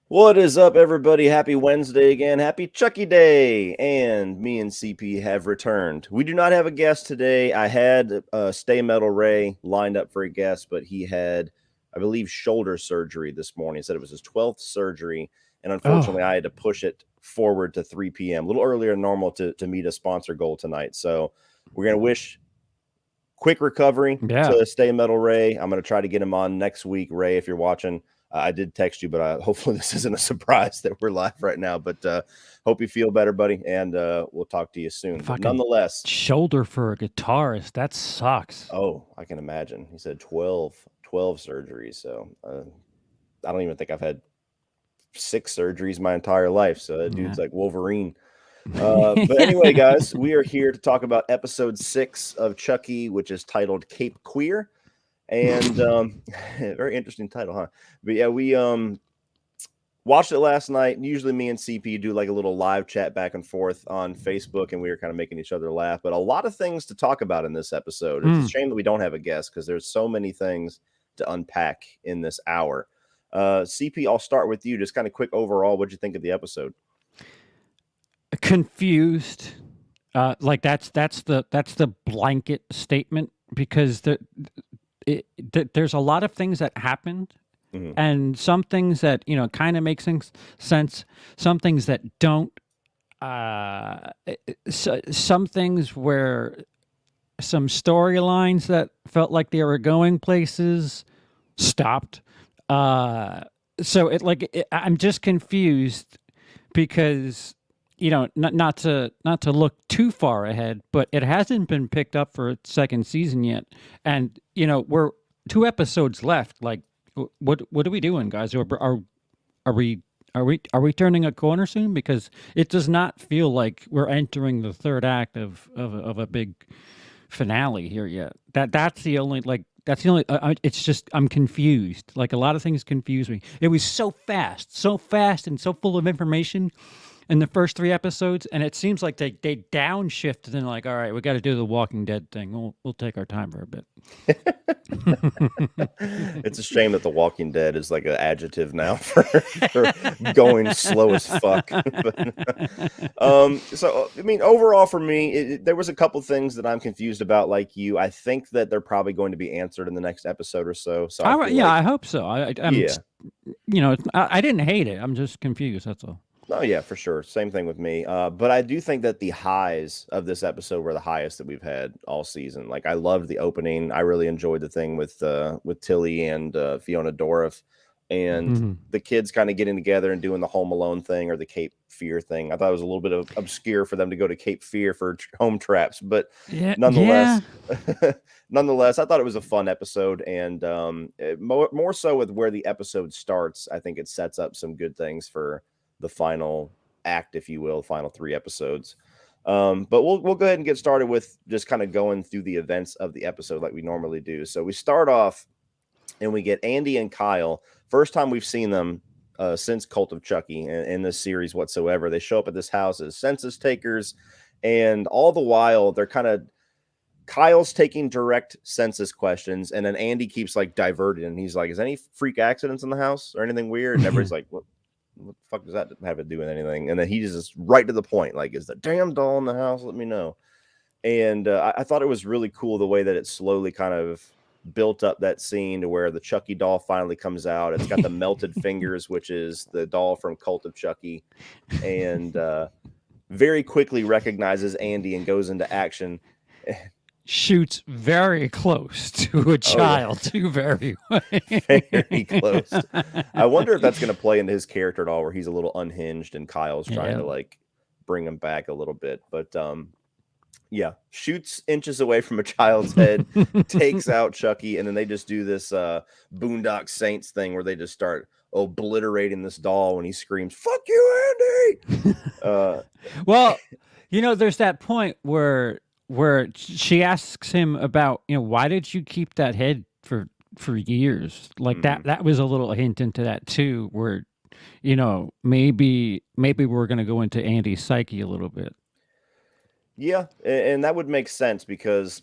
What is up, everybody? Happy Wednesday again. Happy Chucky Day. And me and CP have returned. We do not have a guest today. I had Stay Metal Ray lined up for a guest, but he had, I believe, shoulder surgery this morning. He said it was his 12th surgery. And unfortunately, Oh, I had to push it forward to 3 p.m., a little earlier than normal to meet a sponsor goal tonight. So we're going to wish quick recovery yeah. to Stay Metal Ray. I'm going to try to get him on next week, Ray, if you're watching. I did text you, but hopefully this isn't a surprise that we're live right now. But hope you feel better, buddy, and we'll talk to you soon. But Fucking nonetheless, shoulder for a guitarist. That sucks. oh, I can imagine. He said 12 surgeries. So I don't even think I've had 6 surgeries my entire life. So that Yeah. dude's like Wolverine. But anyway, guys, we are here to talk about episode 6 of Chucky, which is titled Cape Queer. And very interesting title, huh? But yeah, we watched it last night. Usually me and CP do like a little live chat back and forth on Facebook, and we were kind of making each other laugh. But a lot of things to talk about in this episode. It's a Mm. shame that we don't have a guest because there's so many things to unpack in this hour. CP, I'll start with you. Just kind of quick overall, what'd you think of the episode? Confused. Like that's the blanket statement because there's a lot of things that happened Hmm. and some things that kind of make sense, some things that don't. Some things where some storylines that felt like they were going places stopped. Uh, I'm just confused because not to look too far ahead, but it hasn't been picked up for a second season yet, and we're 2 episodes left. Like, what are we doing, guys? Are we are we turning a corner soon? Because it does not feel like we're entering the third act of a big finale here yet. That's the only it's just I'm confused. Like a lot of things confuse me. It was so fast and so full of information in the first 3 episodes, and it seems like they downshifted and like, all right, we got to do the Walking Dead thing. We'll take our time for a bit. It's a shame that The Walking Dead is like an adjective now for going slow as fuck. But, so I mean, overall for me, there was a couple things that I'm confused about, like you. I think that they're probably going to be answered in the next episode or so. So I All right, feel yeah, like, I hope so. I'm, yeah, I didn't hate it. I'm just confused. That's all. oh yeah, for sure. Same thing with me. But I do think that the highs of this episode were the highest that we've had all season. Like I loved the opening. I really enjoyed the thing with Tilly and Fiona Dorff, and Mhm. the kids kind of getting together and doing the Home Alone thing or the Cape Fear thing. I thought it was a little bit of obscure for them to go to Cape Fear for home traps, but Yeah, yeah. nonetheless, nonetheless, I thought it was a fun episode, and more so with where the episode starts. I think it sets up some good things for the final act, if you will, final 3 episodes. But we'll go ahead and get started with just kind of going through the events of the episode like we normally do. So we start off and we get Andy and Kyle. First time we've seen them since Cult of Chucky in this series whatsoever. They show up at this house as census takers, and all the while they're kind of Kyle's taking direct census questions, and then Andy keeps like diverting, and he's like, "Is any freak accidents in the house or anything weird?" And everybody's like, what the fuck does that have to do with anything?" And then he just right to the point, like, "Is the damn doll in the house? Let me know." And I thought it was really cool the way that it slowly kind of built up that scene to where the Chucky doll finally comes out. It's got the melted fingers, which is the doll from Cult of Chucky, and very quickly recognizes Andy and goes into action. Shoots very close to a Oh yeah, child too. Very. very close. I wonder if that's going to play into his character at all, where he's a little unhinged and Kyle's trying Yeah. to like bring him back a little bit. But yeah, shoots inches away from a child's head, takes out Chucky, and then they just do this Boondock Saints thing where they just start obliterating this doll when he screams, "Fuck you, Andy!" Uh, Well, there's that point where she asks him about, why did you keep that head for years? Like that mhm. that was a little hint into that too, where maybe we're gonna go into Andy's psyche a little bit. Yeah, and that would make sense because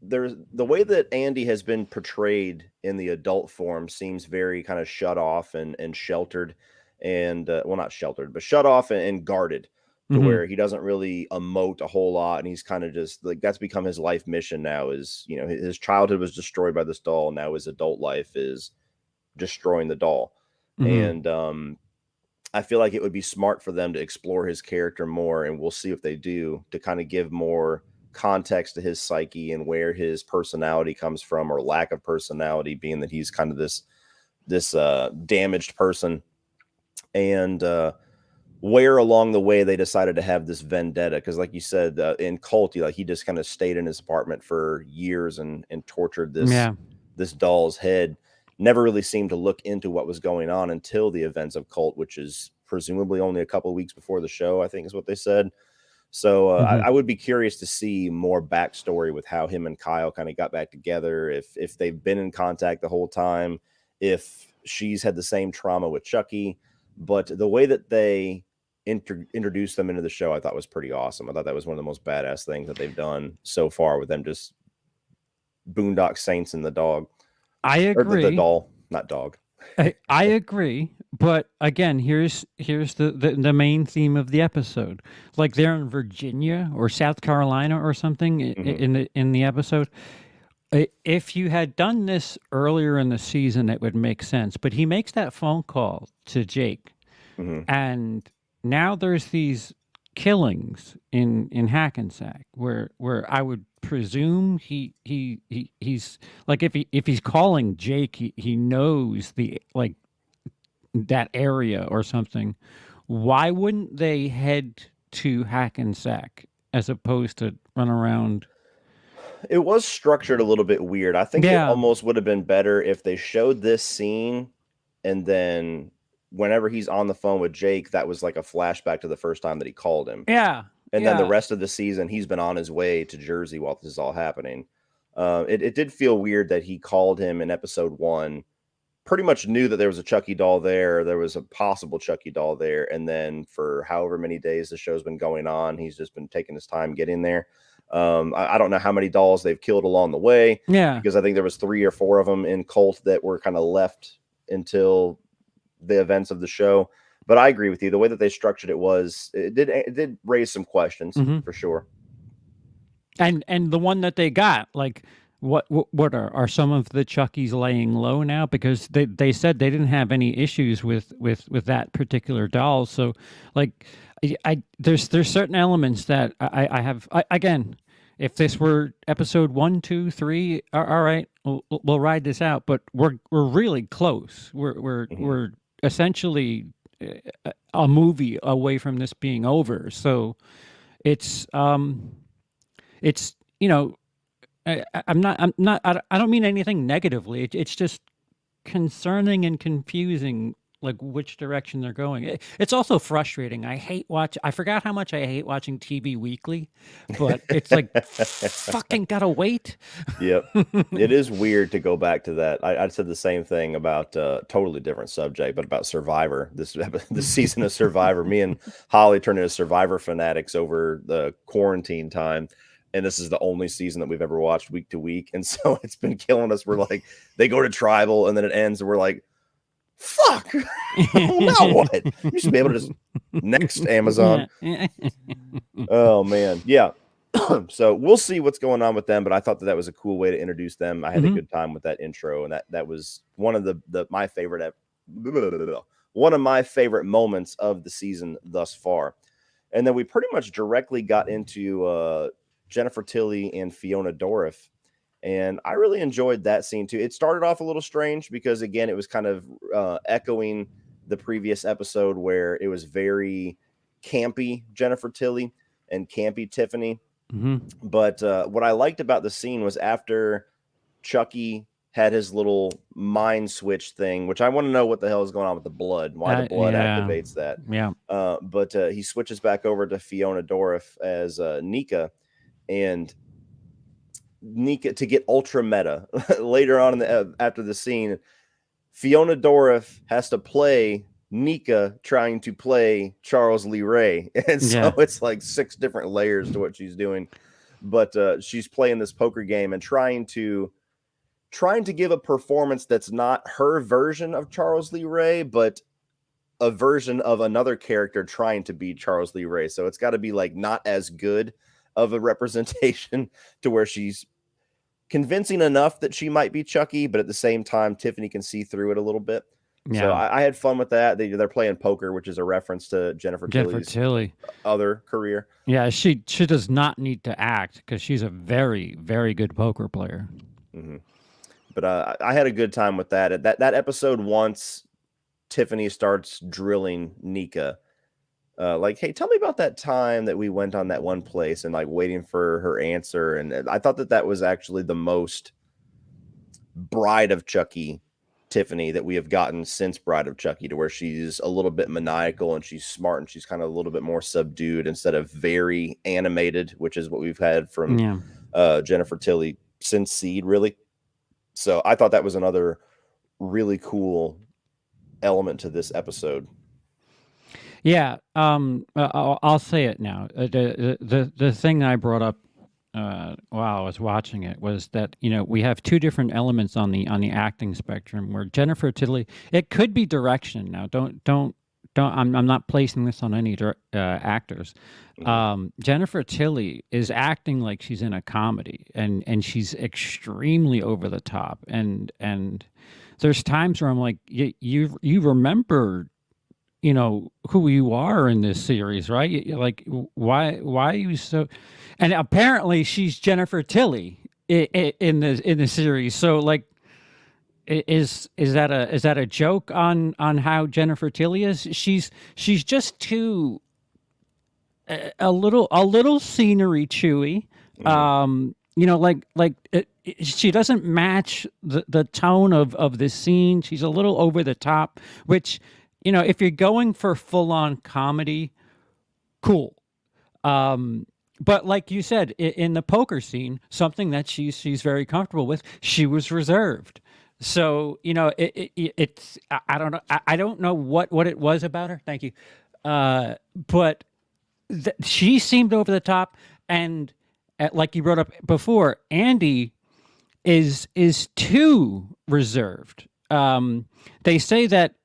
there's the way that Andy has been portrayed in the adult form seems very kind of shut off and sheltered, and well, not sheltered, but shut off and guarded, to Mm-hmm. where he doesn't really emote a whole lot, and he's kind of just like, that's become his life mission now. Is, you know, his childhood was destroyed by this doll, now his adult life is destroying the doll. Mm-hmm. And I feel like it would be smart for them to explore his character more, and we'll see if they do, to kind of give more context to his psyche and where his personality comes from, or lack of personality, being that he's kind of this damaged person, and where along the way they decided to have this vendetta. Because like you said, in Cult, he just kind of stayed in his apartment for years and tortured Yeah. this doll's head. Never really seemed to look into what was going on until the events of Cult, which is presumably only a couple of weeks before the show, I think is what they said. So Mm-hmm. I would be curious to see more backstory with how him and Kyle kind of got back together, if they've been in contact the whole time, if she's had the same trauma with Chucky. But the way that they introduced them into the show, I thought was pretty awesome. I thought that was one of the most badass things that they've done so far, with them just Boondock Saints and the dog, I or the agree. doll, not dog. I agree, but again, here's the main theme of the episode. Like they're in Virginia or South Carolina or something Hmm. in the episode. If you had done this earlier in the season, it would make sense. But he makes that phone call to Jake, Hmm. and now there's these killings in Hackensack, where I would presume he's like, if he's calling Jake, he knows the like that area or something. Why wouldn't they head to Hackensack as opposed to run around? It was structured a little bit weird. I think it Yeah, almost would have been better if they showed this scene, and then whenever he's on the phone with Jake, that was like a flashback to the first time that he called him. yeah, And then the yeah. rest of the season, he's been on his way to Jersey while this is all happening. It did feel weird that he called him in episode one, pretty much knew that there was a Chucky doll there was a possible Chucky doll there, and then for however many days the show's been going on, he's just been taking his time getting there. I don't know how many dolls they've killed along the way, Yeah. because I think there was 3 or 4 of them in Cult that were kind of left until the events of the show. But I agree with you. The way that they structured it did raise some questions Hmm. for sure. And the one that they got, like, what are some of the Chuckies laying low now? Because they said they didn't have any issues with that particular doll. So, like, there's certain elements that I have. Again, if this were episode 1, 2, 3, all right, we'll ride this out. But we're really close. Hmm. We're essentially a movie away from this being over. So it's it's I don't mean anything negatively. It's just concerning and confusing, like which direction they're going. It's also frustrating. I forgot how much I hate watching TV weekly, but it's like fucking gotta wait. Yep. It is weird to go back to that. I said the same thing about totally different subject, but about Survivor. This season of Survivor. Me and Holly turned into Survivor fanatics over the quarantine time, and this is the only season that we've ever watched week to week, and so it's been killing us. We're like, they go to tribal, and then it ends, and we're like, fuck. Now what? You should be able to just next Amazon. Yeah. Oh man, yeah. So we'll see what's going on with them, but I thought that was a cool way to introduce them. I had a Hmm. good time with that intro, and that was one of the my favorite one of my favorite moments of the season thus far. And then we pretty much directly got into Jennifer Tilly and Fiona Dourif, and I really enjoyed that scene too. It started off a little strange because again, it was kind of echoing the previous episode where it was very campy Jennifer Tilly and campy Tiffany. Hmm. But what I liked about the scene was after Chucky had his little mind switch thing, which I want to know what the hell is going on with the blood, why the blood Yeah, activates that. yeah, But he switches back over to Fiona Dourif as Nika, and Nika to get ultra meta later on in after the scene. Fiona Dourif has to play Nika trying to play Charles Lee Ray, and so yeah. it's like 6 different layers to what she's doing. but she's playing this poker game and trying to give a performance that's not her version of Charles Lee Ray, but a version of another character trying to be Charles Lee Ray. So it's got to be like not as good of a representation to where she's convincing enough that she might be Chucky, but at the same time, Tiffany can see through it a little bit. So Yeah. I had fun with that. They're playing poker, which is a reference to Jennifer Jennifer Tilly's Tilly. other career. Yeah, she does not need to act because she's a very, very good poker player. Mm-hmm. But I had a good time with that. That episode, once Tiffany starts drilling Nika, like, hey, tell me about that time that we went on that one place, and like waiting for her answer. And I thought that was actually the most Bride of Chucky Tiffany that we have gotten since Bride of Chucky, to where she's a little bit maniacal and she's smart and she's kind of a little bit more subdued instead of very animated, which is what we've had from Jennifer Tilly since Seed, really. So I thought that was another really cool element to this episode. Yeah, I'll say it now. The thing I brought up while I was watching it was that we have two different elements on the acting spectrum. Where Jennifer Tilly, it could be direction. Now, don't. I'm not placing this on any actors. Jennifer Tilly is acting like she's in a comedy, and she's extremely over the top. And there's times where I'm like, you remember who you are in this series, right? Like, why are you so? And apparently, she's Jennifer Tilly in the series. So, like, is that a joke on how Jennifer Tilly is? She's just too a little scenery chewy. She doesn't match the tone of the scene. She's a little over the top, which. If you're going for full-on comedy, cool. But like you said, in the poker scene, something that she's very comfortable with, she was reserved. So it's I don't know I don't know what it was about her. Thank you, but she seemed over the top, and like you brought up before, Andy is too reserved. They say that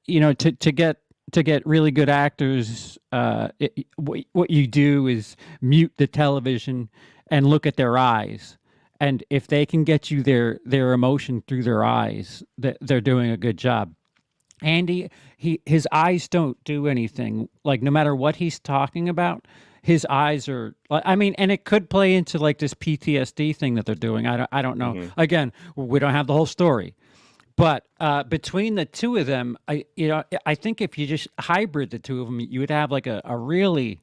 to get really good actors, what you do is mute the television and look at their eyes, and if they can get you their emotion through their eyes, they're doing a good job. Andy, his eyes don't do anything. Like, no matter what he's talking about, his eyes are. I mean, and it could play into like this PTSD thing that they're doing. I don't know. Mm-hmm. Again, we don't have the whole story. But between the two of them, I think if you just hybrid the two of them, you would have like a really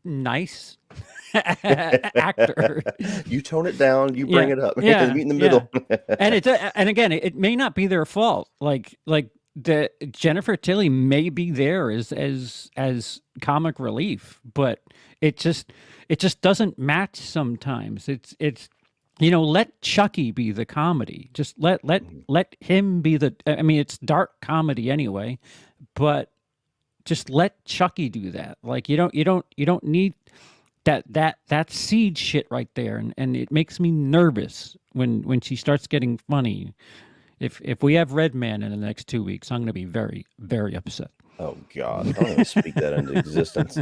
nice actor. You tone it down, you bring it up. Meet in the middle. And again, it may not be their fault. Like the Jennifer Tilly may be there as comic relief, but it just doesn't match sometimes. It's let Chucky be the comedy. Just let him be the. I mean, it's dark comedy anyway, but just let Chucky do that. Like, you don't need that seed shit right there, and it makes me nervous when she starts getting funny. If we have Red Man in the next 2 weeks, I'm going to be very, very upset. Oh God! Don't even speak that into existence.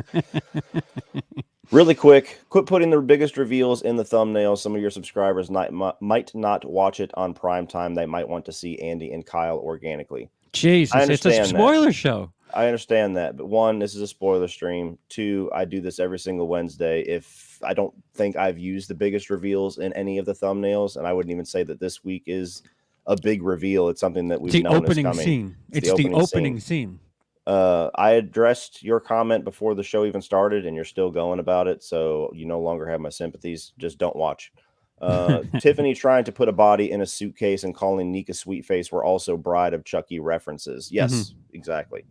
Really quick, quit putting the biggest reveals in the thumbnail. Some of your subscribers might not watch it on prime time. They might want to see Andy and Kyle organically. Jesus, it's a spoiler show. I understand that, but one, this is a spoiler stream. Two, I do this every single Wednesday. If I don't think I've used the biggest reveals in any of the thumbnails, and I wouldn't even say that this week is a big reveal. It's something that we've known is coming. It's the opening scene. I addressed your comment before the show even started, and you're still going about it, so you no longer have my sympathies. Just don't watch. Tiffany trying to put a body in a suitcase and calling Nika Sweetface were also Bride of Chucky references. Yes, exactly.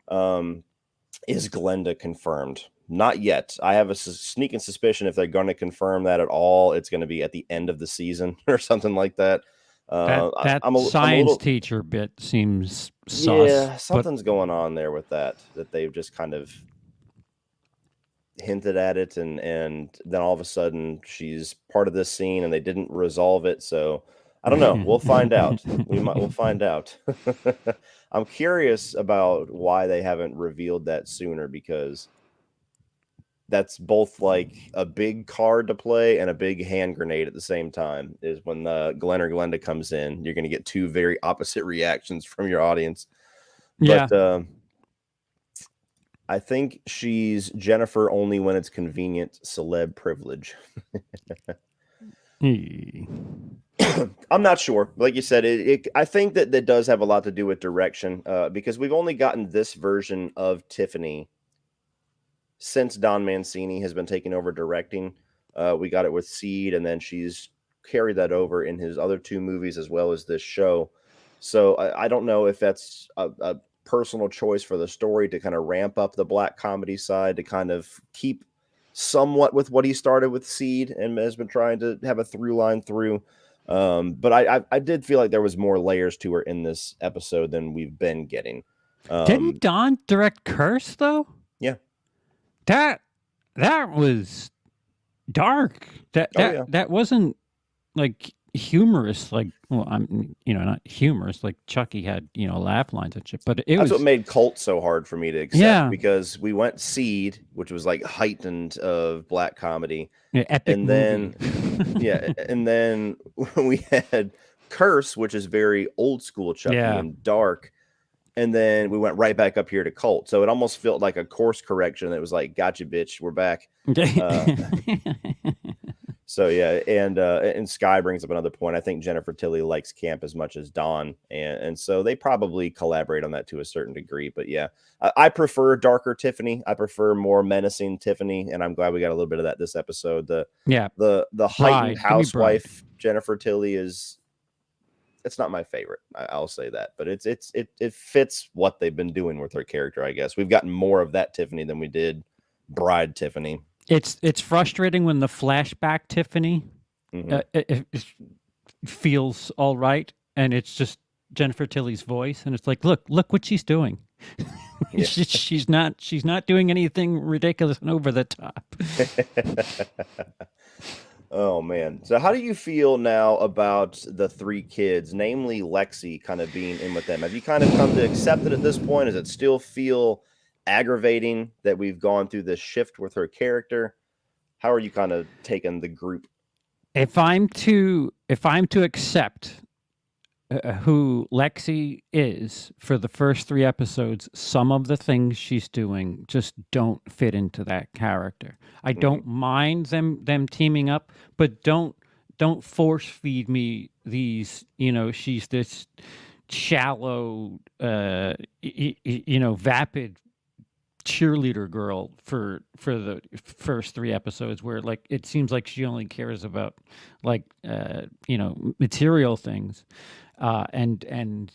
Is Glenda confirmed? Not yet. I have a sneaking suspicion if they're going to confirm that at all, it's going to be at the end of the season or something like that. That science teacher bit seems sus. Yeah, something's going on there with that they've just kind of hinted at it, and then all of a sudden she's part of this scene, and they didn't resolve it. So I don't know. We'll find out. We'll find out. I'm curious about why they haven't revealed that sooner, because that's both like a big card to play and a big hand grenade at the same time. Is when Glenn or Glenda comes in, you're going to get two very opposite reactions from your audience. Yeah. But I think she's Jennifer only when it's convenient. Celeb privilege. I'm not sure. Like you said, I think that does have a lot to do with direction, because we've only gotten this version of Tiffany since Don Mancini has been taking over directing. We got it with Seed, and then she's carried that over in his other two movies as well as this show. So I don't know if that's a personal choice for the story to kind of ramp up the black comedy side to kind of keep somewhat with what he started with Seed and has been trying to have a through line through. But I did feel like there was more layers to her in this episode than we've been getting. Didn't Don direct Curse though? Yeah. That was dark. That wasn't like humorous. Like, well, I'm not humorous. Like Chucky had laugh lines and shit. But that's what made Cult so hard for me to accept. Yeah. Because we went Seed, which was like heightened of black comedy, epic and movie. then and then we had Curse, which is very old school Chucky and dark. And then we went right back up here to Cult. So it almost felt like a course correction. It was like, gotcha, bitch, we're back. So yeah, and Sky brings up another point. I think Jennifer Tilly likes camp as much as Dawn, and so they probably collaborate on that to a certain degree. But yeah, I prefer darker Tiffany. I prefer more menacing Tiffany, and I'm glad we got a little bit of that this episode. The heightened housewife Jennifer Tilly it's not my favorite. I'll say that, but it fits what they've been doing with her character. I guess we've gotten more of that Tiffany than we did Bride Tiffany. It's frustrating when the flashback Tiffany it feels all right, and it's just Jennifer Tilly's voice, and it's like, look what she's doing. Yeah. she's not doing anything ridiculous and over the top. Oh man. So how do you feel now about the three kids, namely Lexi, kind of being in with them? Have you kind of come to accept it at this point? Does it still feel aggravating that we've gone through this shift with her character? How are you kind of taking the group? If I'm to accept who Lexi is for the first 3 episodes, some of the things she's doing just don't fit into that character. I don't mind them teaming up, but don't force feed me these, she's this shallow, vapid cheerleader girl for the first 3 episodes, where like it seems like she only cares about like material things and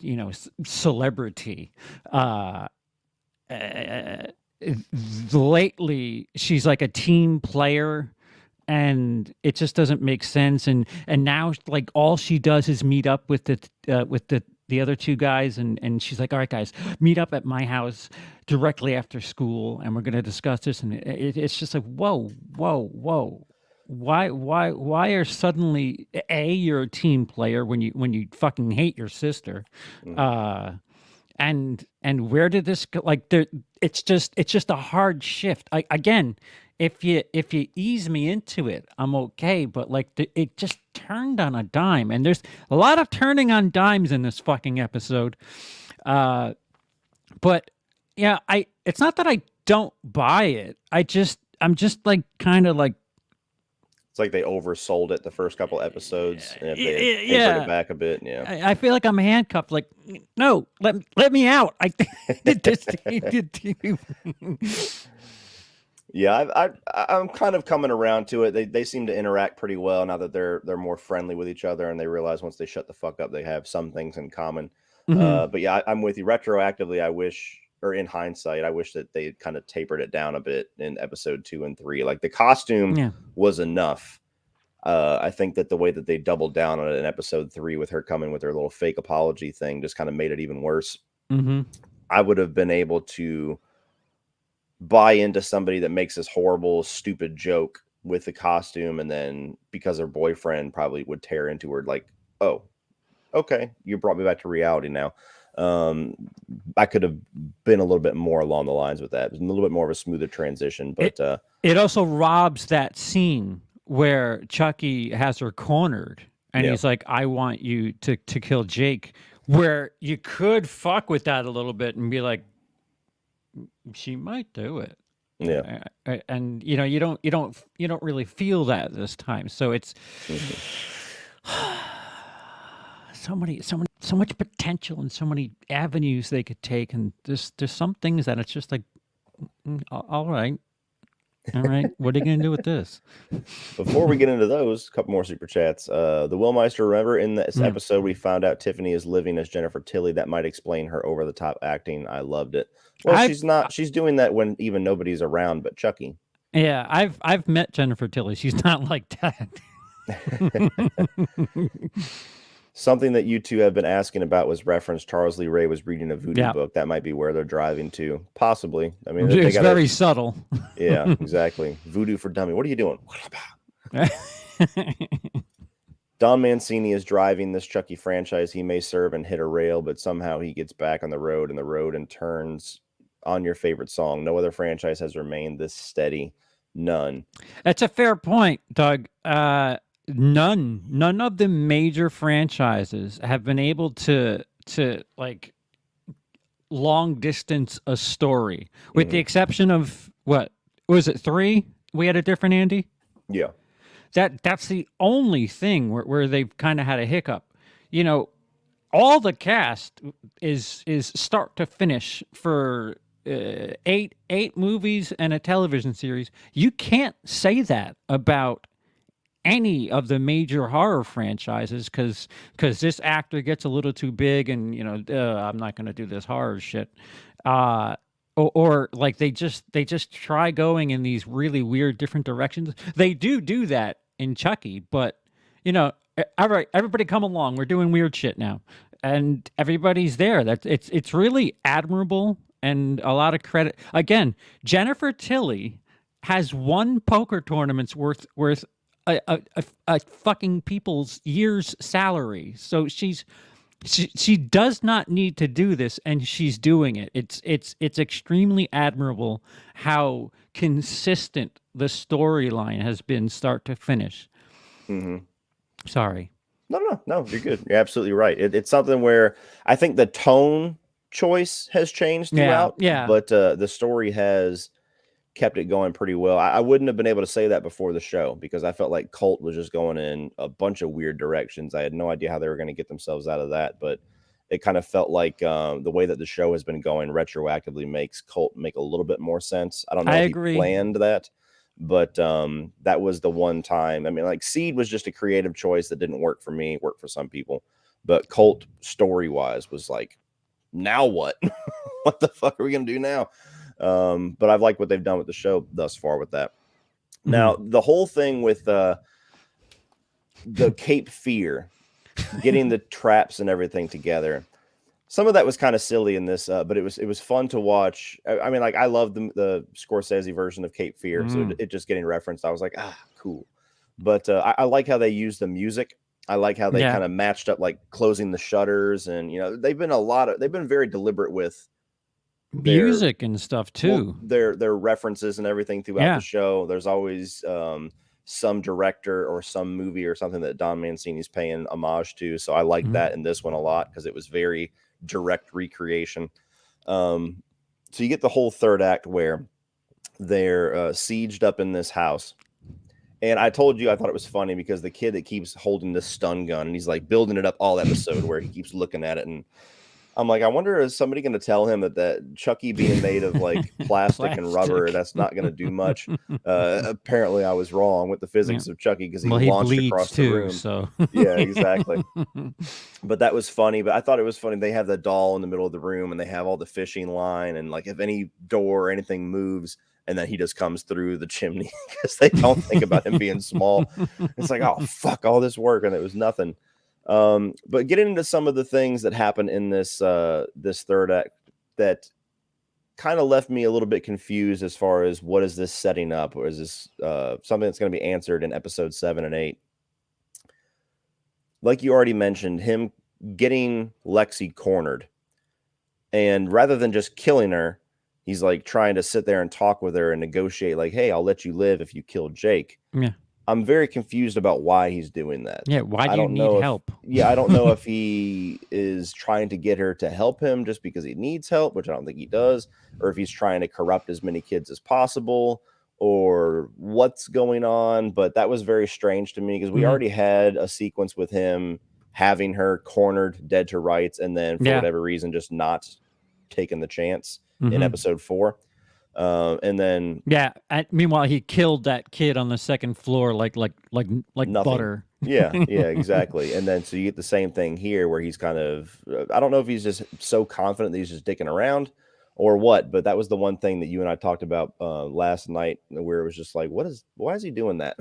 celebrity. Lately she's like a team player, and it just doesn't make sense, and now like all she does is meet up with the other 2 guys, and she's like, all right guys, meet up at my house directly after school and we're going to discuss this, and it's just like whoa, why are suddenly you're a team player when you fucking hate your sister, and where did this go? Like it's just a hard shift. Again, if you ease me into it, I'm okay. But like it just turned on a dime, and there's a lot of turning on dimes in this fucking episode. But yeah, it's not that I don't buy it. I'm just like kind of like. It's like they oversold it the first couple episoes, and if they bring it back a bit, I feel like I'm handcuffed. Like, no, let me out. I did this. Yeah, I'm kind of coming around to it. They seem to interact pretty well now that they're more friendly with each other, and they realize once they shut the fuck up, they have some things in common. But yeah, I'm with you. Retroactively, I wish, or in hindsight, I wish that they had kind of tapered it down a bit in episode 2 and 3. Like the costume was enough. I think that the way that they doubled down on it in episode 3 with her coming with her little fake apology thing just kind of made it even worse. I would have been able to buy into somebody that makes this horrible, stupid joke with the costume, and then because her boyfriend probably would tear into her, like, oh, okay, you brought me back to reality now. Um, I could have been a little bit more along the lines with that. It was a little bit more of a smoother transition, but It also robs that scene where Chucky has her cornered and yeah, he's like, I want you to kill Jake, where you could fuck with that a little bit and be like, she might do it. yeah. And you don't really feel that this time. So it's Mhm. so much potential and so many avenues they could take, and there's some things that it's just like, all right, what are you gonna do with this? Before we get into those, a couple more super chats. The Willmeister, remember in this Yeah. episode we found out Tiffany is living as Jennifer Tilly. That might explain her over the top acting. I loved it. Well, I've she's not. She's doing that when even nobody's around but Chucky. Yeah, I've met Jennifer Tilly. She's not like that. Something that you two have been asking about was referenced. Charles Lee Ray was reading a voodoo Yeah, book. That might be where they're driving to. Possibly. I mean, they it's got to. very subtle. Yeah, exactly. Voodoo for dummy. What are you doing? Don Mancini is driving this Chucky franchise. He may serve and hit a rail, but somehow he gets back on the road and turns on your favorite song. No other franchise has remained this steady. None. That's a fair point, Doug. None of the major franchises have been able to like long distance a story, with the exception of what was it, 3? We had a different Andy. Yeah. That's the only thing where they've kind of had a hiccup. You know, all the cast is start to finish for eight movies and a television series. You can't say that about any of the major horror franchises because this actor gets a little too big, and I'm not going to do this horror shit. Or like they just try going in these really weird different directions. They do that in Chucky, but all right, everybody come along. We're doing weird shit now, and everybody's there. It's really admirable, and a lot of credit. Again, Jennifer Tilly has won poker tournaments worth a fucking people's year's salary. So she does not need to do this, and she's doing it. It's extremely admirable how consistent the storyline has been start to finish. Mm-hmm. Sorry. No, you're good. You're absolutely right. It's something where I think the tone choice has changed throughout, Yeah. but the story has kept it going pretty well. I wouldn't have been able to say that before the show because I felt like Cult was just going in a bunch of weird directions. I had no idea how they were going to get themselves out of that, but it kind of felt like the way that the show has been going retroactively makes Cult make a little bit more sense. I don't know I if agree. he planned that, but that was the one time. I mean, like Seed was just a creative choice that didn't work for me, worked for some people, but Cult story wise was like, now what? What the fuck are we going to do now? But I've liked what they've done with the show thus far with that. Now, the whole thing with the Cape Fear, getting the traps and everything together, some of that was kind of silly in this, but it was fun to watch. I mean, like I love the Scorsese version of Cape Fear, so it just getting referenced, I was like, cool. But I like how they use the music. I like how they kind of matched up, like closing the shutters, and they've been very deliberate with music and stuff too. Their references and everything throughout the show. There's always some director or some movie or something that Don Mancini's paying homage to. So I like that in this one a lot because it was very direct recreation. So you get the whole third act where they're sieged up in this house. And I told you I thought it was funny because the kid that keeps holding this stun gun and he's like building it up all episode where he keeps looking at it, and I'm like, I wonder, is somebody going to tell him that Chucky being made of like plastic and rubber, that's not going to do much? Apparently, I was wrong with the physics of Chucky because he launched across the room. So yeah, exactly. But that was funny. But I thought it was funny. They have the doll in the middle of the room, and they have all the fishing line, and like if any door or anything moves, and then he just comes through the chimney because they don't think about him being small. It's like, oh fuck, all this work, and it was nothing. But getting into some of the things that happen in this this third act that kind of left me a little bit confused as far as what is this setting up, or is this something that's going to be answered in episode 7 and 8? Like you already mentioned, him getting Lexi cornered, and rather than just killing her, he's like trying to sit there and talk with her and negotiate, like, hey, I'll let you live if you kill Jake. Yeah. I'm very confused about why he's doing that. Yeah. Why I do you don't need know if, help? I don't know if he is trying to get her to help him just because he needs help, which I don't think he does, or if he's trying to corrupt as many kids as possible, or what's going on. But that was very strange to me because we already had a sequence with him having her cornered, dead to rights, and then for whatever reason just not taking the chance in episode 4. And then meanwhile he killed that kid on the second floor like nothing. butter. Yeah, exactly. And then so you get the same thing here where he's kind of I don't know if he's just so confident that he's just dicking around or what, but that was the one thing that you and I talked about last night, where it was just like, why is he doing that?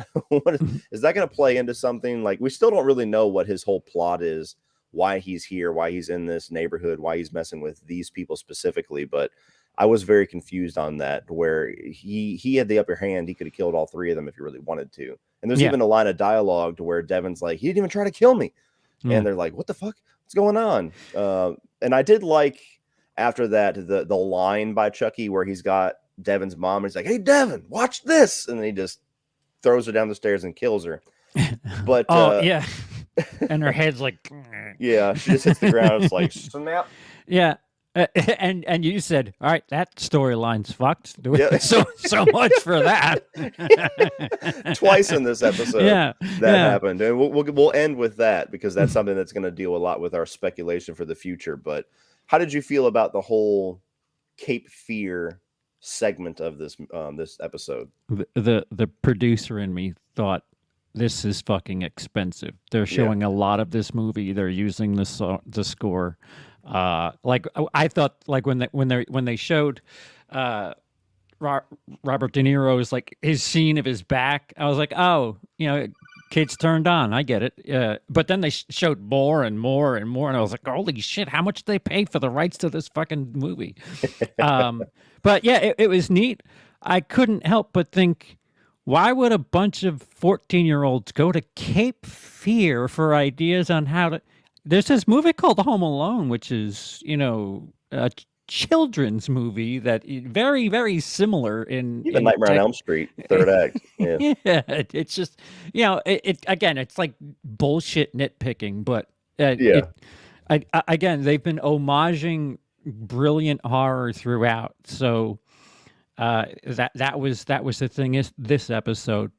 Is that going to play into something? Like, we still don't really know what his whole plot is, why he's here, why he's in this neighborhood, why he's messing with these people specifically. But I was very confused on that, where he had the upper hand. He could have killed all 3 of them if he really wanted to. And there's even a line of dialogue to where Devin's like, he didn't even try to kill me. And they're like, what the fuck? What's going on? And I did like, after that, the line by Chucky where he's got Devin's mom and he's like, hey, Devin, watch this. And then he just throws her down the stairs and kills her. But and her head's like, yeah, she just hits the ground. It's like, snap. Yeah. And you said, all right, that storyline's fucked. So much for that. Twice in this episode that happened. And we'll end with that, because that's something that's going to deal a lot with our speculation for the future. But how did you feel about the whole Cape Fear segment of this this episode? The producer in me thought, this is fucking expensive. They're showing a lot of this movie. They're using the score. Like, I thought, like when they showed Robert De Niro's, like, his scene of his back, I was like, oh, kids turned on. I get it. But then they showed more and more and more, and I was like, holy shit, how much did they pay for the rights to this fucking movie? But yeah, it was neat. I couldn't help but think, why would a bunch of 14-year-olds go to Cape Fear for ideas on how to... There's this movie called Home Alone, which is, a children's movie that very, very similar in Nightmare on Elm Street, third act. Yeah, it's just, again, it's like bullshit nitpicking, but again, they've been homaging brilliant horror throughout. So that was the thing is this episode.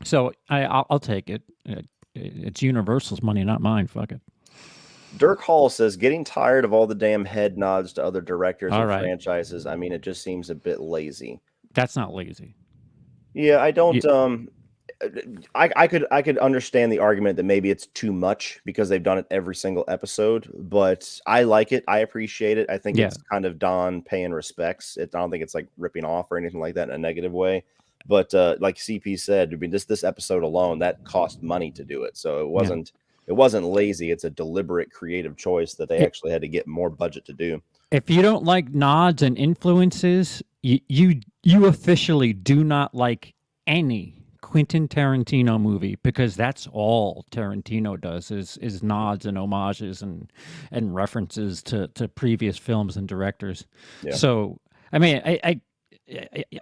So I'll take it. It's Universal's money, not mine. Fuck it. Dirk Hall says, getting tired of all the damn head nods to other directors and franchises. I mean, it just seems a bit lazy. That's not lazy. Yeah, I don't. I could understand the argument that maybe it's too much because they've done it every single episode, but I like it. I appreciate it. I think it's kind of Don paying respects. I don't think it's like ripping off or anything like that in a negative way. But like CP said, I mean, this episode alone, that cost money to do it, so it wasn't. Yeah. It wasn't lazy. It's a deliberate creative choice that they actually had to get more budget to do. If you don't like nods and influences, you officially do not like any Quentin Tarantino movie, because that's all Tarantino does is nods and homages and references to previous films and directors. Yeah. So, I mean,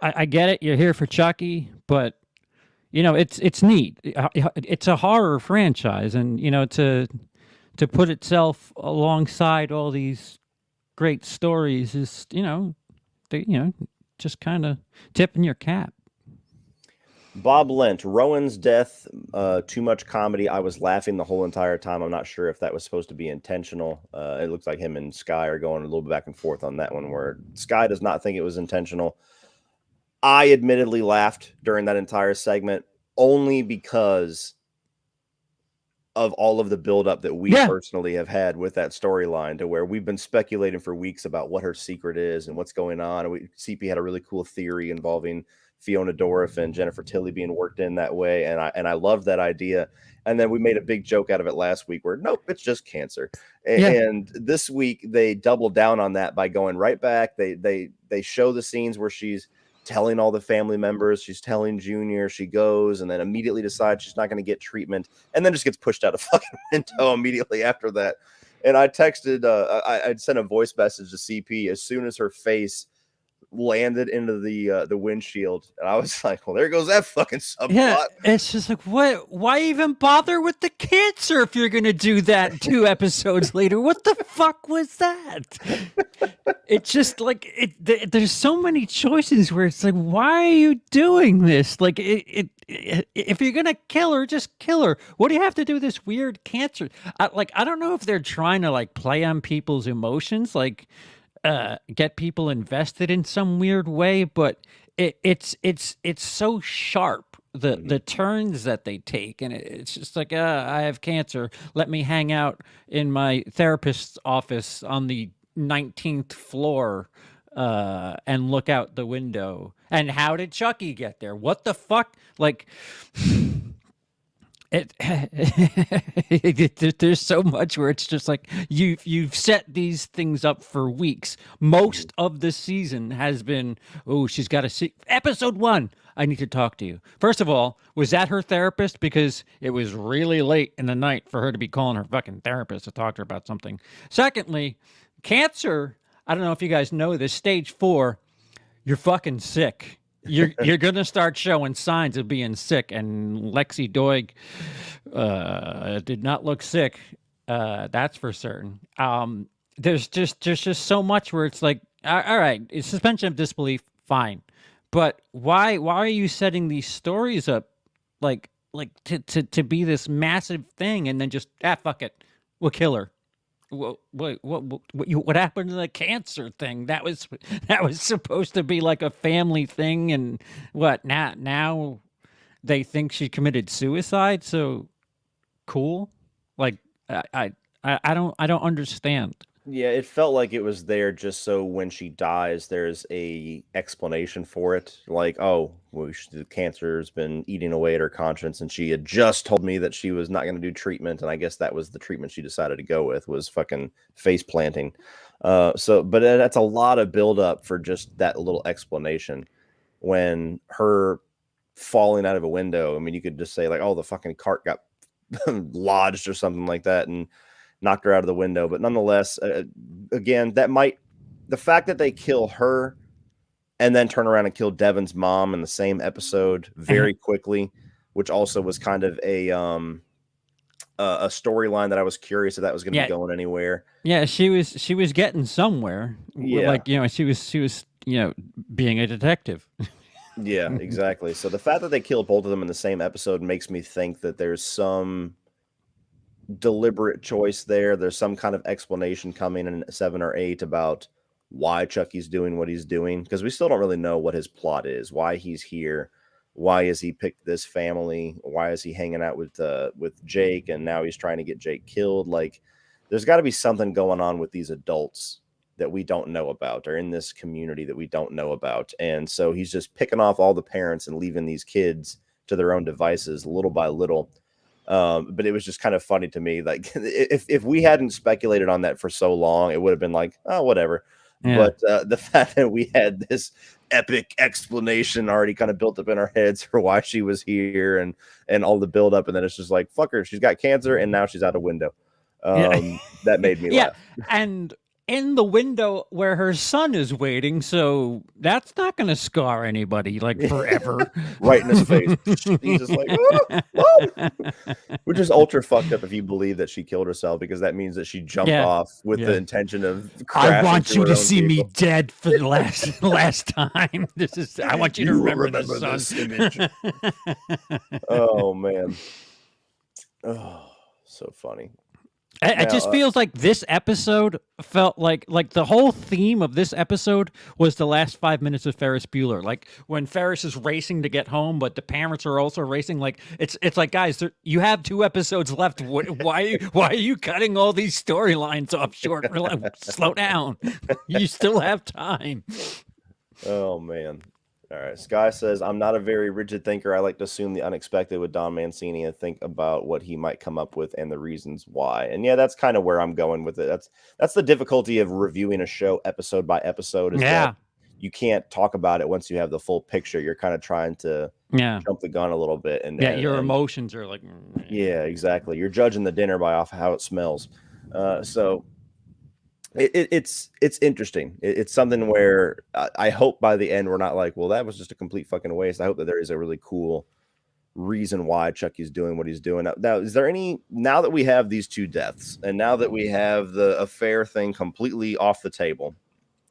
I get it. You're here for Chucky, but it's neat. It's a horror franchise, and to put itself alongside all these great stories is just kind of tipping your cap. Bob Lent, Rowan's death, too much comedy. I was laughing the whole entire time. I'm not sure if that was supposed to be intentional. It looks like him and Sky are going a little bit back and forth on that one, where Sky does not think it was intentional. I admittedly laughed during that entire segment only because of all of the buildup that we Yeah. personally have had with that storyline, to where we've been speculating for weeks about what her secret is and what's going on. And CP had a really cool theory involving Fiona Dorff and Jennifer Tilly being worked in that way, and I love that idea. And then we made a big joke out of it last week, where nope, it's just cancer. Yeah. And this week they doubled down on that by going right back. They show the scenes where she's telling all the family members, she's telling Junior, she goes and then immediately decides she's not going to get treatment, and then just gets pushed out a fucking window immediately after that. And I texted, I'd sent a voice message to CP as soon as her face landed into the windshield, and I was like, well, there goes that fucking subplot. Yeah, it's just like, what? Why even bother with the cancer if you're gonna do that 2 episodes later? What the fuck was that? It's just like there's so many choices where it's like, why are you doing this? Like, if you're gonna kill her, just kill her. What do you have to do with this weird cancer? I don't know if they're trying to like play on people's emotions, like get people invested in some weird way, but it's so sharp, the turns that they take, and it's just like, I have cancer, let me hang out in my therapist's office on the 19th floor and look out the window. And how did Chucky get there? What the fuck? Like, there's so much where it's just like, you've set these things up for weeks. Most of the season has been, oh, she's got to see episode 1. I need to talk to you. First of all, was that her therapist? Because it was really late in the night for her to be calling her fucking therapist to talk to her about something. Secondly, cancer, I don't know if you guys know this, stage 4, you're fucking sick. You're gonna start showing signs of being sick, and Lexi Doig did not look sick. That's for certain. There's just so much where it's like, all right, it's suspension of disbelief, fine, but why are you setting these stories up like to be this massive thing, and then just fuck it, we'll kill her. What happened to the cancer thing? That was supposed to be like a family thing, and what now they think she committed suicide. So cool. Like, I don't understand. Yeah, it felt like it was there just so when she dies, there's a explanation for it. Like, oh, well, the cancer's been eating away at her conscience, and she had just told me that she was not going to do treatment, and I guess that was the treatment she decided to go with, was fucking face planting. But that's a lot of buildup for just that little explanation. When her falling out of a window, I mean, you could just say like, oh, the fucking cart got lodged or something like that, and knocked her out of the window. But nonetheless, again, the fact that they kill her and then turn around and kill Devin's mom in the same episode very quickly, which also was kind of a storyline that I was curious if that was going to be going anywhere. Yeah, she was getting somewhere. Yeah, like, she was being a detective. Yeah, exactly. So the fact that they killed both of them in the same episode makes me think that there's some deliberate choice there. There's some kind of explanation coming in 7 or 8 about why Chucky's doing what he's doing, because we still don't really know what his plot is, why he's here, why has he picked this family, why is he hanging out with Jake, and now he's trying to get Jake killed. Like, there's got to be something going on with these adults that we don't know about, or in this community that we don't know about. And so he's just picking off all the parents and leaving these kids to their own devices little by little. But it was just kind of funny to me. Like, if we hadn't speculated on that for so long, it would have been like, oh, whatever. Yeah. But the fact that we had this epic explanation already kind of built up in our heads for why she was here, and all the build up, and then it's just like, fuck her, she's got cancer and now she's out a window. That made me laugh. And in the window where her son is waiting, so that's not going to scar anybody like forever. Right in his face. He's just like, oh. Which is ultra fucked up if you believe that she killed herself, because that means that she jumped off with the intention of crashing. I want you to see me dead for the last time. I want you to remember this image. Oh man. Oh, so funny. It Now, just feels like this episode felt like the whole theme of this episode was the last 5 minutes of Ferris Bueller. Like when Ferris is racing to get home, but the parents are also racing. Like it's like, guys, you have 2 episodes left. Why are you cutting all these storylines off short? Slow down. You still have time. oh man. All right. Sky says, I'm not a very rigid thinker. I like to assume the unexpected with Don Mancini and think about what he might come up with and the reasons why. And yeah, that's kind of where I'm going with it. That's the difficulty of reviewing a show episode by episode, is that Yeah, you can't talk about it once you have the full picture. You're kind of trying to yeah, jump the gun a little bit, yeah. Your emotions are like, yeah, exactly. You're judging the dinner by off how it smells. So it's interesting. It's something where I hope by the end we're not like, well, that was just a complete fucking waste. I hope that there is a really cool reason why Chucky's doing what he's doing. Now, is there any, now that we have these two deaths and now that we have the affair thing completely off the table,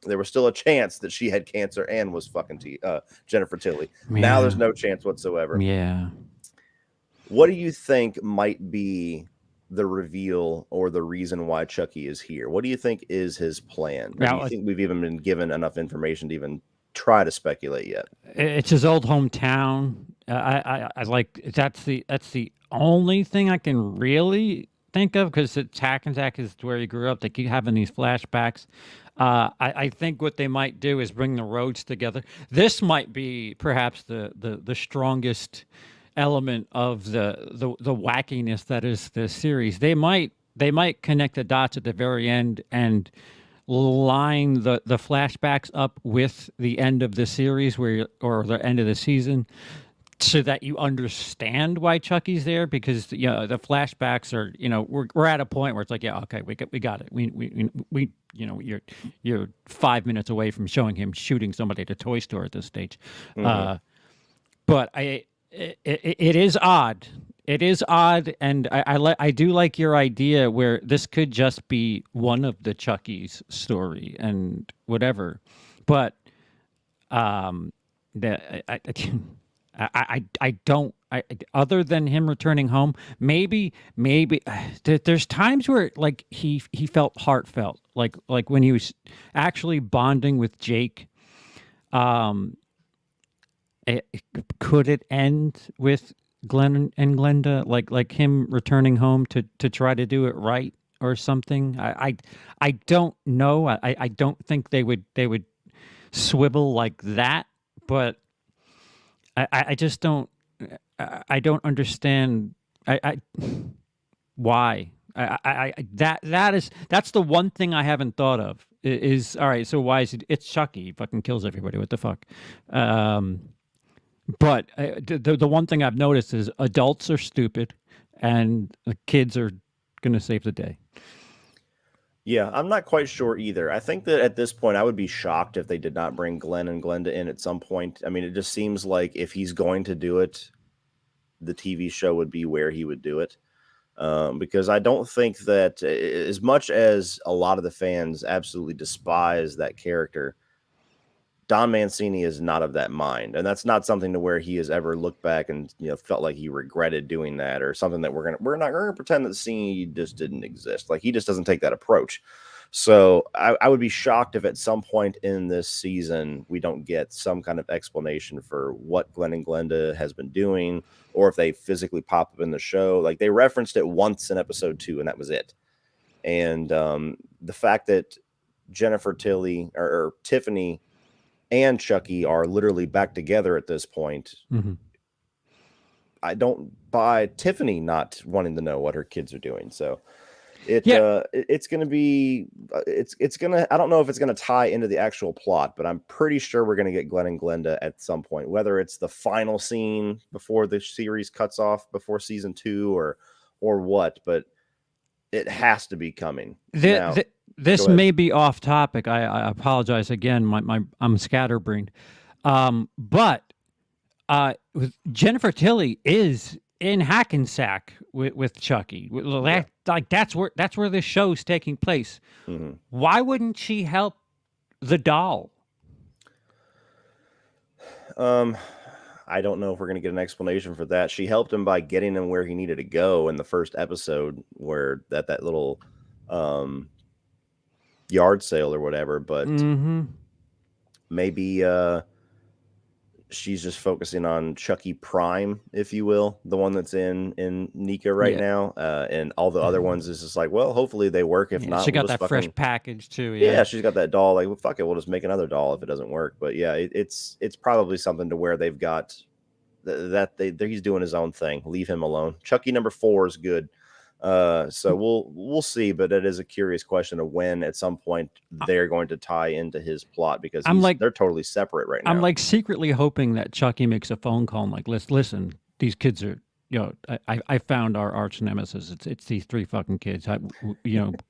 there was still a chance that she had cancer and was fucking Jennifer Tilly. Now there's no chance whatsoever. yeah. What do you think might be the reveal or the reason why Chucky is here? What do you think is his plan? Do you think we've even been given enough information to even try to speculate yet? It's his old hometown. I like that's the only thing I can really think of, because it's Hackensack is where he grew up. They keep having these flashbacks. I think what they might do is bring the roads together. This might be perhaps the strongest element of the wackiness that is the series. They might connect the dots at the very end and line the flashbacks up with the end of the series or the end of the season, so that you understand why Chucky's there, because the flashbacks are, we're at a point where it's like, yeah, okay, we got it. We you're 5 minutes away from showing him shooting somebody at a toy store at this stage. Mhm. But it is odd. It is odd, and I do like your idea where this could just be one of the Chucky's story and whatever. But the I don't. Other than him returning home, maybe there's times where like he felt heartfelt, like when he was actually bonding with Jake. It, could it end with Glenn and Glenda, like him returning home to try to do it right or something? I don't know. I don't think they would swivel like that, but I just don't. I don't understand. I why. That's the one thing I haven't thought of. Is all right. So why is it? It's Chucky. He fucking kills everybody. What the fuck? But the one thing I've noticed is adults are stupid, and the kids are gonna save the day. Yeah, I'm not quite sure either. I think that at this point, I would be shocked if they did not bring Glenn and Glenda in at some point. I mean, it just seems like if he's going to do it, the TV show would be where he would do it. Because I don't think that, as much as a lot of the fans absolutely despise that character, Don Mancini is not of that mind, and that's not something to where he has ever looked back and felt like he regretted doing that, or something that we're not gonna pretend that the scene just didn't exist. Like, he just doesn't take that approach. So I would be shocked if at some point in this season we don't get some kind of explanation for what Glenn and Glenda has been doing, or if they physically pop up in the show. Like, they referenced it once in episode 2, and that was it. And the fact that Jennifer Tilly or Tiffany and Chucky are literally back together at this point, Mm-hmm. I don't buy Tiffany not wanting to know what her kids are doing. So it's going to be, it's going to, I don't know if it's going to tie into the actual plot, but I'm pretty sure we're going to get Glenn and Glenda at some point, whether it's the final scene before the series cuts off before season 2 or what, but it has to be coming. This may be off topic. I apologize again. I'm scatterbrained. But Jennifer Tilly is in Hackensack with Chucky. Like that's where this show's taking place. Mm-hmm. Why wouldn't she help the doll? I don't know if we're going to get an explanation for that. She helped him by getting him where he needed to go in the first episode, where that little um, yard sale or whatever. But Mm-hmm. maybe she's just focusing on Chucky Prime, if you will, the one that's in Nika right Yeah. now, and all the other ones is just like, well, hopefully they work. If Yeah. not, She we'll got just that fresh fucking package too. yeah. Yeah. She's got that doll. Like, well, fuck it, we'll just make another doll if it doesn't work. But yeah, it's probably something to where they've got he's doing his own thing. Leave him alone. Chucky number 4 is good. So we'll see, but it is a curious question of when at some point they're going to tie into his plot, because they're totally separate right now. I'm like secretly hoping that Chucky makes a phone call and like, listen, these kids are, I found our arch nemesis. It's these 3 fucking kids.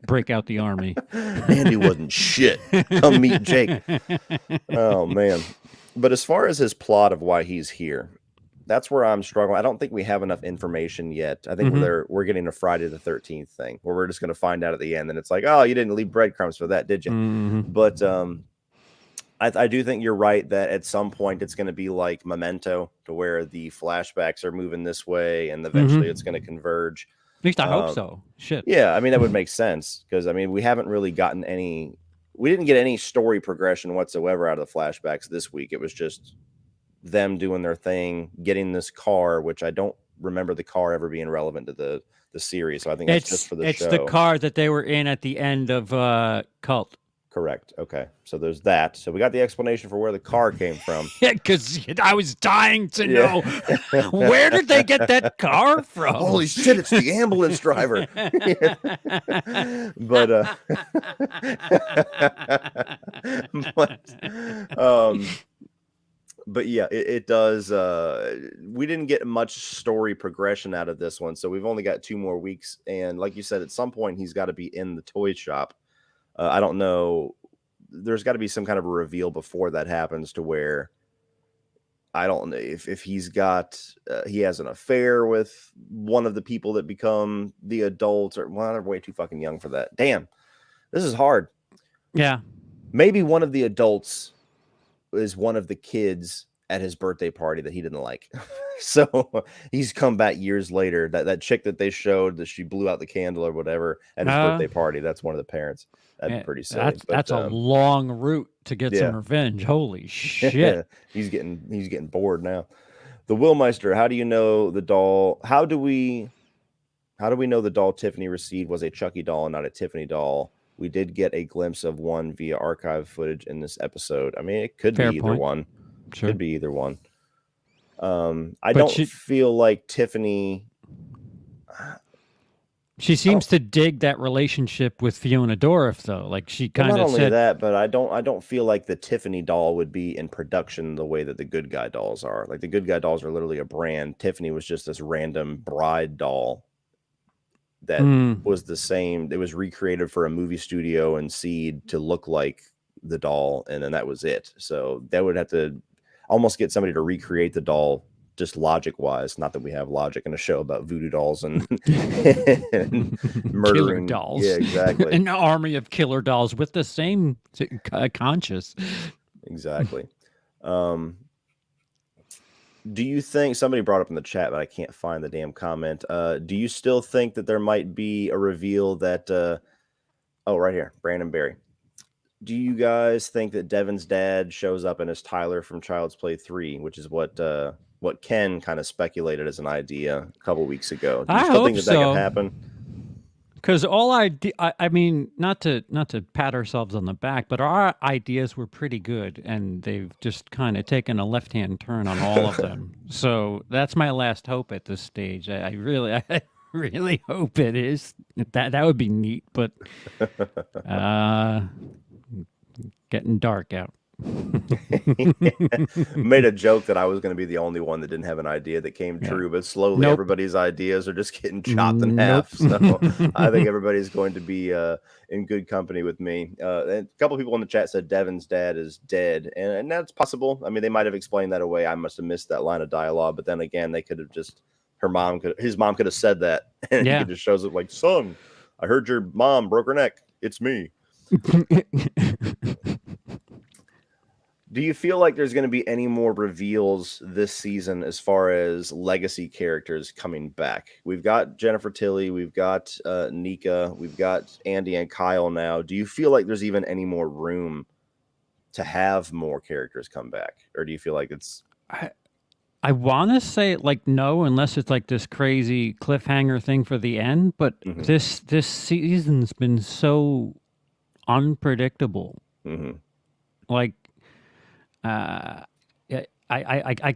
Break out the army. Andy wasn't shit. Come meet Jake. Oh man. But as far as his plot of why he's here, that's where I'm struggling. I don't think we have enough information yet. I think we're getting a Friday the 13th thing where we're just going to find out at the end, and it's like, oh, you didn't leave breadcrumbs for that, did you? But I do think you're right that at some point it's going to be like Memento, to where the flashbacks are moving this way, and eventually it's going to converge. At least I hope so. Shit. Yeah, I mean, that would make sense, because I mean, we haven't really gotten we didn't get any story progression whatsoever out of the flashbacks this week. It was just them doing their thing, getting this car, which I don't remember the car ever being relevant to the series. So I think that's just for the show. It's the car that they were in at the end of Cult. Correct. Okay. So there's that. So we got the explanation for where the car came from. Yeah, because I was dying to know where did they get that car from? Holy shit, it's the ambulance driver. But yeah, it does. We didn't get much story progression out of this one, so we've only got 2 more weeks. And like you said, at some point he's got to be in the toy shop. I don't know. There's got to be some kind of a reveal before that happens, to where I don't know if he's got he has an affair with one of the people that become the adults, or well, they're way too fucking young for that. Damn, this is hard. Yeah, maybe one of the adults is one of the kids at his birthday party that he didn't like. So he's come back years later. That chick that they showed that she blew out the candle or whatever at his birthday party, that's one of the parents. That'd be pretty silly. That's a long route to get some revenge. Holy shit. He's getting bored now. The Willmeister, how do you know the doll? How do we know the doll Tiffany received was a Chucky doll and not a Tiffany doll? We did get a glimpse of one via archive footage in this episode. I mean, it could be either one. Sure. Could be either one. I don't feel like Tiffany. She seems to dig that relationship with Fiona Dorff, though. Like she kind of not only that, but I don't feel like the Tiffany doll would be in production the way that the Good Guy dolls are. Like the Good Guy dolls are literally a brand. Tiffany was just this random bride doll that was the same. It was recreated for a movie studio and Seed to look like the doll, and then that was it. So that would have to almost get somebody to recreate the doll, just logic wise. Not that we have logic in a show about voodoo dolls and, and murdering killer dolls. Yeah, exactly. An army of killer dolls with the same conscience. Exactly. Do you think, somebody brought up in the chat, but I can't find the damn comment. Do you still think that there might be a reveal that, right here, Brandon Berry. Do you guys think that Devin's dad shows up and is Tyler from Child's Play 3, which is what Ken kind of speculated as an idea a couple weeks ago? Do you still think that could happen? Because I mean, not to pat ourselves on the back, but our ideas were pretty good, and they've just kind of taken a left-hand turn on all of them. So that's my last hope at this stage. I really hope it is. That would be neat, but getting dark out. Made a joke that I was going to be the only one that didn't have an idea that came true, but slowly everybody's ideas are just getting chopped in half. So I think everybody's going to be in good company with me. A couple people in the chat said Devin's dad is dead, and that's possible. I mean, they might have explained that away. I must have missed that line of dialogue, but then again, they could have just his mom could have said that, and he just shows up like, "Son, I heard your mom broke her neck. It's me." Do you feel like there's going to be any more reveals this season as far as legacy characters coming back? We've got Jennifer Tilly, we've got Nika, we've got Andy and Kyle now. Do you feel like there's even any more room to have more characters come back? Or do you feel like it's... I want to say like no, unless it's like this crazy cliffhanger thing for the end. But this season's been so unpredictable. Like, I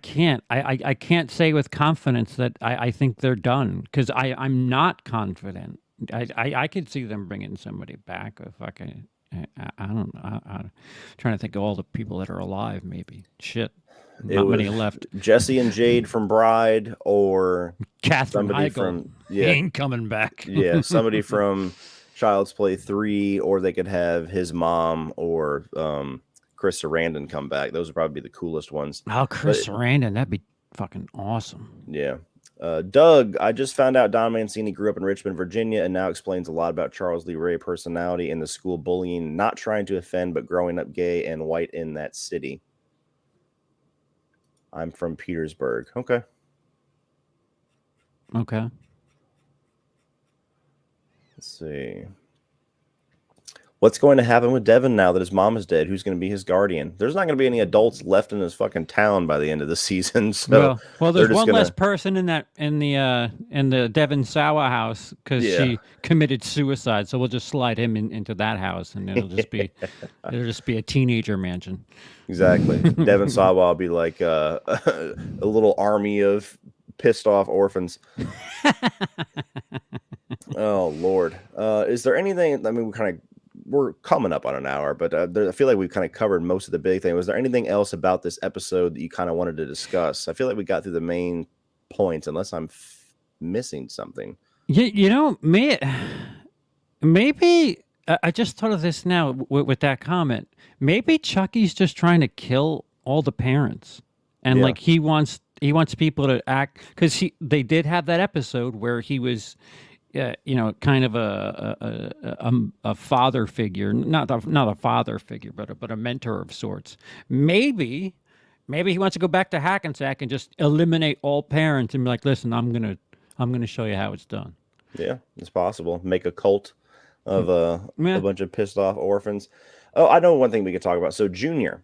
can't say with confidence that I think they're done, because I'm not confident. I could see them bringing somebody back if I can. I don't know. I'm trying to think of all the people that are alive. Maybe shit. Not many left. Jesse and Jade from Bride, or Catherine somebody Heigl. from He ain't coming back. Yeah, somebody from Child's Play 3, or they could have his mom or Chris Sarandon come back. Those would probably be the coolest ones. Oh, Chris Sarandon, that'd be fucking awesome. Yeah. Doug, I just found out Don Mancini grew up in Richmond, Virginia, and now explains a lot about Charles Lee Ray personality and the school bullying, not trying to offend, but growing up gay and white in that city. I'm from Petersburg. Okay. Okay. Let's see. What's going to happen with Devin now that his mom is dead? Who's going to be his guardian? There's not going to be any adults left in this fucking town by the end of the season. So well, there's one less person in the Devin Sawa house, because she committed suicide. So we'll just slide him into that house, and it'll just be a teenager mansion. Exactly. Devin Sawa will be like a little army of pissed off orphans. Oh Lord. Is there anything? I mean, we're coming up on an hour, but I feel like we've kind of covered most of the big thing. Was there anything else about this episode that you kind of wanted to discuss? I feel like we got through the main points, unless I'm missing something. Maybe I just thought of this now with that comment. Maybe Chucky's just trying to kill all the parents, and like he wants people to act, because they did have that episode where he was, kind of a father figure, not a father figure, but a mentor of sorts. Maybe he wants to go back to Hackensack and just eliminate all parents and be like, listen, I'm gonna show you how it's done. Yeah, it's possible. Make a cult of a bunch of pissed off orphans. Oh, I know one thing we could talk about. So Junior's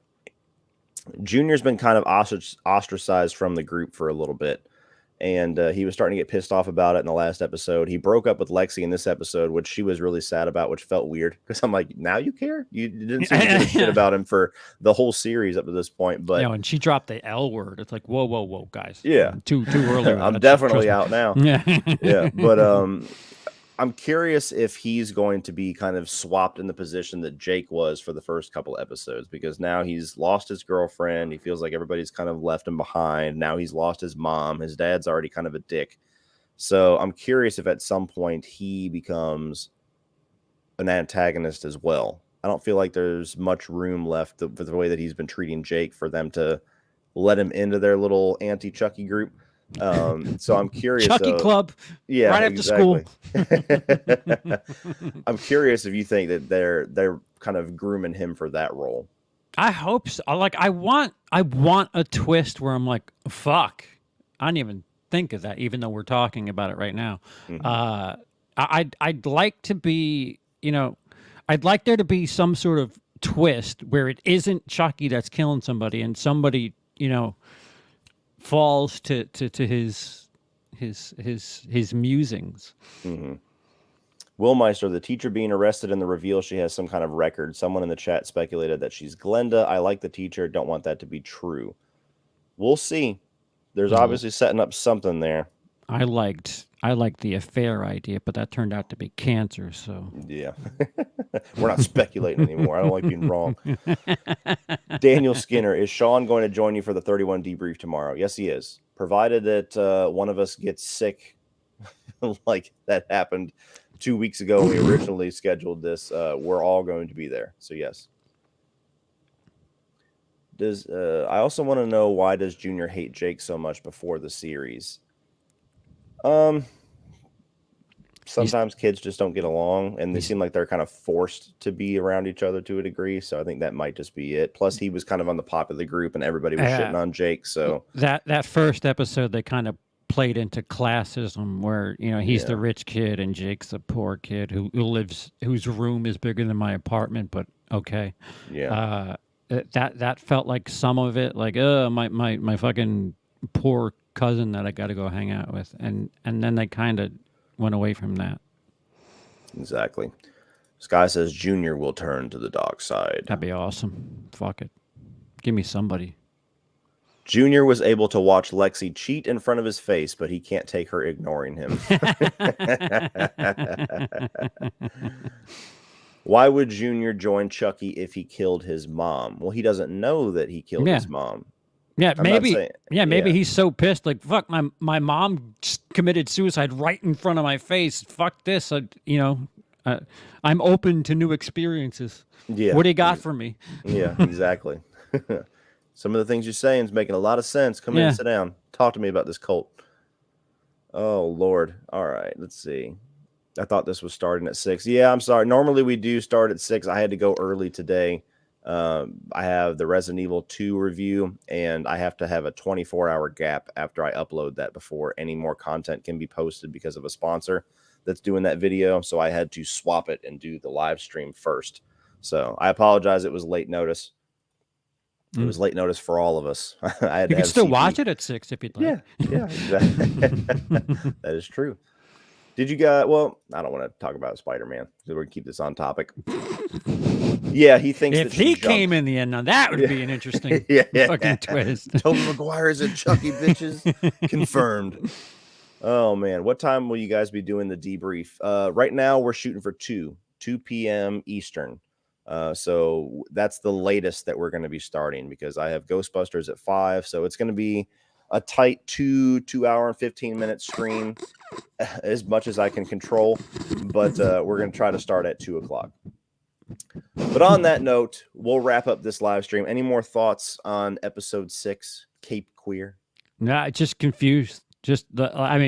been kind of ostracized from the group for a little bit. And he was starting to get pissed off about it in the last episode. He broke up with Lexi in this episode, which she was really sad about, which felt weird, because I'm like, now you care? You didn't seem to give a shit about him for the whole series up to this point. But and she dropped the L word. It's like, whoa, guys. Yeah, too early. I'm definitely out now. Yeah, but I'm curious if he's going to be kind of swapped in the position that Jake was for the first couple episodes, because now he's lost his girlfriend. He feels like everybody's kind of left him behind. Now he's lost his mom. His dad's already kind of a dick. So I'm curious if at some point he becomes an antagonist as well. I don't feel like there's much room left for the way that he's been treating Jake for them to let him into their little anti-Chucky group. So I'm curious. Chucky Club, right after school. I'm curious if you think that they're kind of grooming him for that role. I hope so. I want a twist where I'm like, fuck, I didn't even think of that, even though we're talking about it right now. I'd like to be, I'd like there to be some sort of twist where it isn't Chucky that's killing somebody, and somebody, falls to his musings. Will Meister, the teacher being arrested in the reveal she has some kind of record. Someone in the chat speculated that she's Glenda. I like the teacher. Don't want that to be true. We'll see. There's obviously setting up something there. I liked the affair idea, but that turned out to be cancer. So yeah, we're not speculating anymore. I don't like being wrong. Daniel Skinner, is Sean going to join you for the 31 debrief tomorrow? Yes, he is, provided that one of us gets sick, like that happened 2 weeks ago when we originally scheduled this. We're all going to be there. So yes. I also want to know, why does Junior hate Jake so much before the series? sometimes kids just don't get along, and they seem like they're kind of forced to be around each other to a degree. So I think that might just be it. Plus, he was kind of on the popular group, and everybody was shitting on Jake. So that first episode, they kind of played into classism, where he's the rich kid and Jake's the poor kid whose room is bigger than my apartment. But okay, that felt like some of it, like my fucking poor cousin that I got to go hang out with, and then they kind of went away from that. Exactly. Sky says Junior will turn to the dark side. That'd be awesome. Fuck it. Give me somebody. Junior was able to watch Lexi cheat in front of his face, but he can't take her ignoring him. Why would Junior join Chucky if he killed his mom? Well, he doesn't know that he killed his mom. Yeah, maybe he's so pissed, like, fuck, my mom committed suicide right in front of my face. Fuck this. I'm open to new experiences. Yeah. What do you got for me? Yeah, exactly. Some of the things you're saying is making a lot of sense. Come in, sit down. Talk to me about this cult. Oh, Lord. All right, let's see. I thought this was starting at 6. Yeah, I'm sorry. Normally we do start at 6. I had to go early today. I have the Resident Evil 2 review, and I have to have a 24-hour gap after I upload that before any more content can be posted because of a sponsor that's doing that video. So I had to swap it and do the live stream first. So I apologize. It was late notice. It was late notice for all of us. You can still watch it at 6 if you'd like. Yeah, exactly. That is true. Did you guys? Well, I don't want to talk about Spider-Man because we're gonna keep this on topic. Yeah, he thinks if he came in the end, now that would be an interesting fucking twist. Tobey Maguire is a Chucky, bitches. Confirmed. Oh man, what time will you guys be doing the debrief? Right now we're shooting for 2 p.m. Eastern. So that's the latest that we're going to be starting because I have Ghostbusters at 5. So it's going to be a tight 2 hour and 15-minute stream, as much as I can control. But we're going to try to start at 2 o'clock. But on that note, we'll wrap up this live stream. Any more thoughts on episode 6, Cape Queer? Nah, just confused. Just I've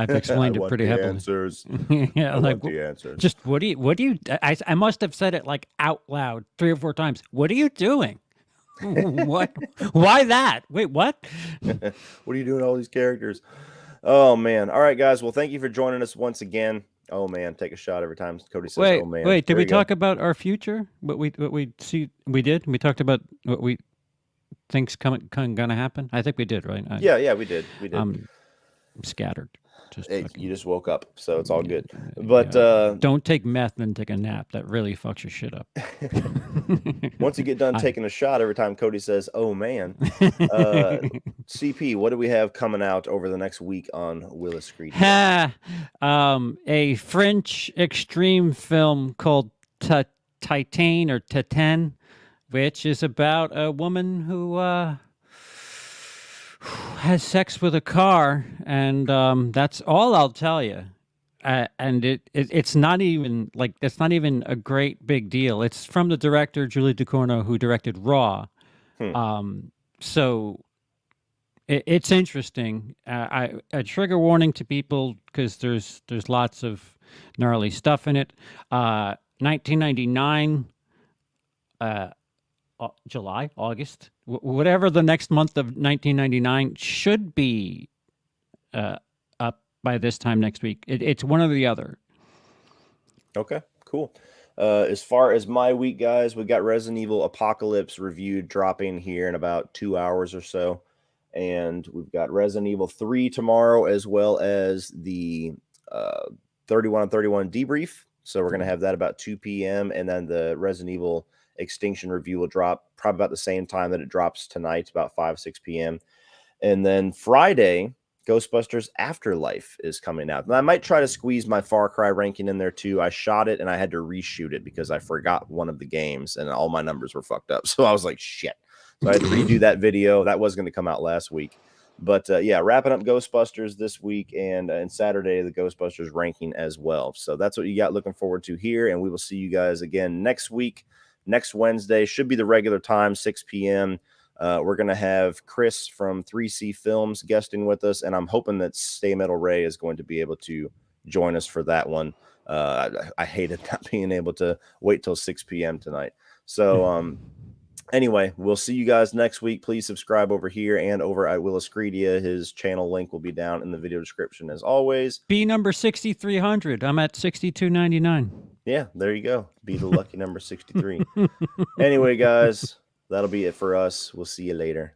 explained it pretty heavily. Answers. Yeah, I want the answers. Just what do you? I must have said it like out loud 3 or 4 times. What are you doing? What? Why that? Wait, what? What are you doing to all these characters? Oh man! All right, guys. Well, thank you for joining us once again. Oh man, take a shot every time Cody says, "Oh man." Wait. Did we talk about our future? What we see? We did. We talked about what we think's gonna happen. I think we did, right? Yeah, we did. I'm scattered. You just woke up, so it's all good. But don't take meth and take a nap. That really fucks your shit up. Once you get done taking a shot every time Cody says, "Oh man," CP, what do we have coming out over the next week on Willis Creed? A French extreme film called Titan or Titan, which is about a woman who has sex with a car, and that's all I'll tell you. And it's not even a great big deal. It's from the director Julie Ducournau, who directed Raw. So it's interesting. A trigger warning to people because there's lots of gnarly stuff in it. 1999. July, August, whatever the next month of 1999 should be up by this time next week. It's one or the other. Okay, cool. As far as my week, guys, we got Resident Evil Apocalypse reviewed dropping here in about 2 hours or so. And we've got Resident Evil 3 tomorrow, as well as the 31 on 31 debrief. So we're going to have that about 2 p.m. And then the Resident Evil Extinction review will drop probably about the same time that it drops tonight, about 6 p.m. And then Friday, Ghostbusters Afterlife is coming out. And I might try to squeeze my Far Cry ranking in there too. I shot it and I had to reshoot it because I forgot one of the games and all my numbers were fucked up. So I was like, shit. So I had to redo that video. That was going to come out last week. But yeah, wrapping up Ghostbusters this week and Saturday, the Ghostbusters ranking as well. So that's what you got looking forward to here. And we will see you guys again next week. Next Wednesday should be the regular time, 6 p.m. We're going to have Chris from 3C Films guesting with us, and I'm hoping that Stay Metal Ray is going to be able to join us for that one. I hated not being able to wait till 6 p.m. tonight. So anyway, we'll see you guys next week. Please subscribe over here and over at Willis Greedia. His channel link will be down in the video description as always. Be number 6,300. I'm at 6,299. Yeah, there you go. Be the lucky number 63. Anyway, guys, that'll be it for us. We'll see you later.